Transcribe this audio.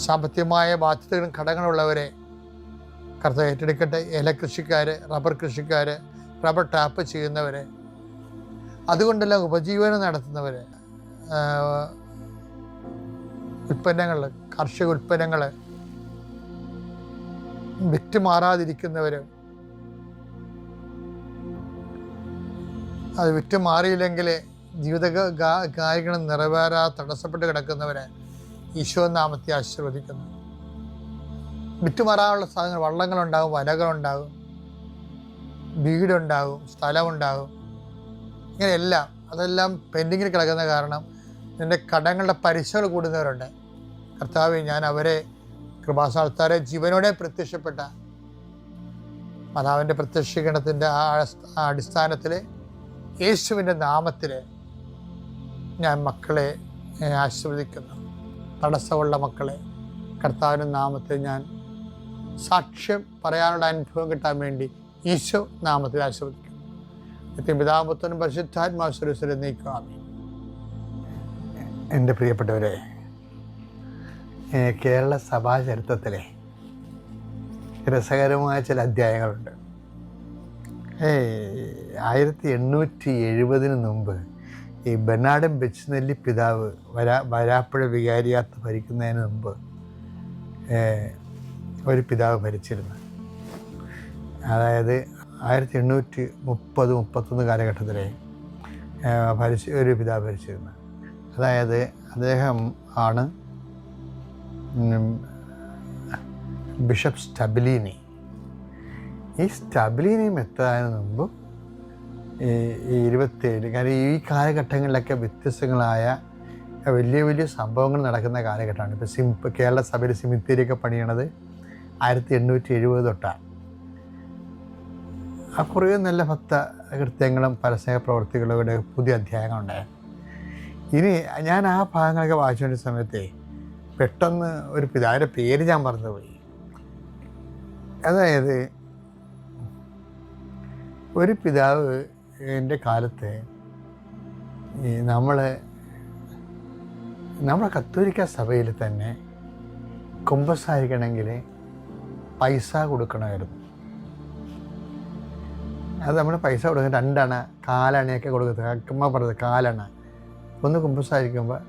സാമ്പത്തികമായ ബാധ്യതകളും കടങ്ങളുള്ളവരെ കർത്താവ് ഏറ്റെടുക്കട്ടെ. ഏലകൃഷിക്കാർ, റബ്ബർ കൃഷിക്കാർ, റബ്ബർ ടാപ്പ് ചെയ്യുന്നവർ, അതുകൊണ്ടെല്ലാം ഉപജീവനം നടത്തുന്നവർ, ഉൽപ്പന്നങ്ങൾ, കാർഷിക ഉൽപ്പന്നങ്ങൾ വിറ്റുമാറാതിരിക്കുന്നവർ, അത് വിറ്റുമാറിയില്ലെങ്കിൽ ജീവിത കാര്യങ്ങൾ നിറവേറാതെ തടസ്സപ്പെട്ട് കിടക്കുന്നവരെ ഈശോ നാമത്തെ ആശീർവദിക്കുന്നു. വിറ്റുമാറാനുള്ള സാധനങ്ങൾ, വള്ളങ്ങളുണ്ടാകും, വലകളുണ്ടാകും, വീടുണ്ടാകും, സ്ഥലമുണ്ടാകും, ഇങ്ങനെയെല്ലാം അതെല്ലാം പെൻഡിങ്ങിൽ കിടക്കുന്ന കാരണം എൻ്റെ കടങ്ങളുടെ പലിശകൾ കൂടുന്നവരുണ്ട്. കർത്താവേ, ഞാൻ അവരെ കൃപാസ്ഥാനത്താരെ ജീവനോടെ പ്രത്യക്ഷപ്പെട്ട മാതാവിൻ്റെ പ്രത്യക്ഷീകരണത്തിൻ്റെ ആ അടിസ്ഥാനത്തിൽ യേശുവിൻ്റെ നാമത്തിൽ ഞാൻ മക്കളെ ആശീർവദിക്കുന്നു. തടസ്സമുള്ള മക്കളെ കർത്താവിൻ്റെ നാമത്തിൽ ഞാൻ സാക്ഷ്യം പറയാനുള്ള അനുഭവം കിട്ടാൻ വേണ്ടി ഈശോ നാമത്തിൽ ആശീർവദിക്കുന്നു. പിതാപുത്രനും പരിശുദ്ധാത്മാവിനെ നീക്കുവാമേ. എൻ്റെ പ്രിയപ്പെട്ടവരെ, കേരള സഭാ ചരിത്രത്തിലെ രസകരമായ ചില അധ്യായങ്ങളുണ്ട്. 1870 മുമ്പ് ഈ ബെർണാഡ് ബെച്ച്നെല്ലി പിതാവ് വരാപ്പുഴ വികാരിയാത്ത് ഭരിക്കുന്നതിന് മുമ്പ് ഒരു പിതാവ് ഭരിച്ചിരുന്നു. അതായത് 1830-31 കാലഘട്ടത്തിലെ ഒരു പിതാവ് ഭരിച്ചിരുന്നു. അതായത് അദ്ദേഹം ആണ് ബിഷപ്പ് സ്റ്റബിലീനി. ഈ സ്റ്റബിലീനി എത്താതിന് മുമ്പ് ഈ 27, കാരണം ഈ കാലഘട്ടങ്ങളിലൊക്കെ വ്യത്യസ്തങ്ങളായ വലിയ വലിയ സംഭവങ്ങൾ നടക്കുന്ന കാലഘട്ടമാണ്. ഇപ്പോൾ കേരള സഭയിൽ സിമിത്തേരിയൊക്കെ പണിയണത് 1870 തൊട്ടാണ്. ആ കുറേ നല്ല ഭക്ത കൃത്യങ്ങളും പരസ്യ പ്രവർത്തികളുടെ പുതിയ അധ്യായങ്ങളുണ്ടായിരുന്നു. ഇനി ഞാൻ ആ ഭാഗങ്ങളൊക്കെ വായിച്ചുകൊണ്ട സമയത്തെ പെട്ടെന്ന് ഒരു പിതാവിൻ്റെ പേര് ഞാൻ മറന്നുപോയി. അതായത് ഒരു പിതാവ് എൻ്റെ കാലത്ത് നമ്മളെ കത്തോലിക്ക സഭയിൽ തന്നെ കുമ്പസാരിക്കണമെങ്കിൽ പൈസ കൊടുക്കണമായിരുന്നു. അത് നമ്മൾ പൈസ കൊടുക്കുന്നത് 2 അണ, 4 അണയൊക്കെ കൊടുക്കുന്നത്. അമ്മ പറഞ്ഞത് 4 അണ. ഒന്ന് കുമ്പസാരിക്കുമ്പോൾ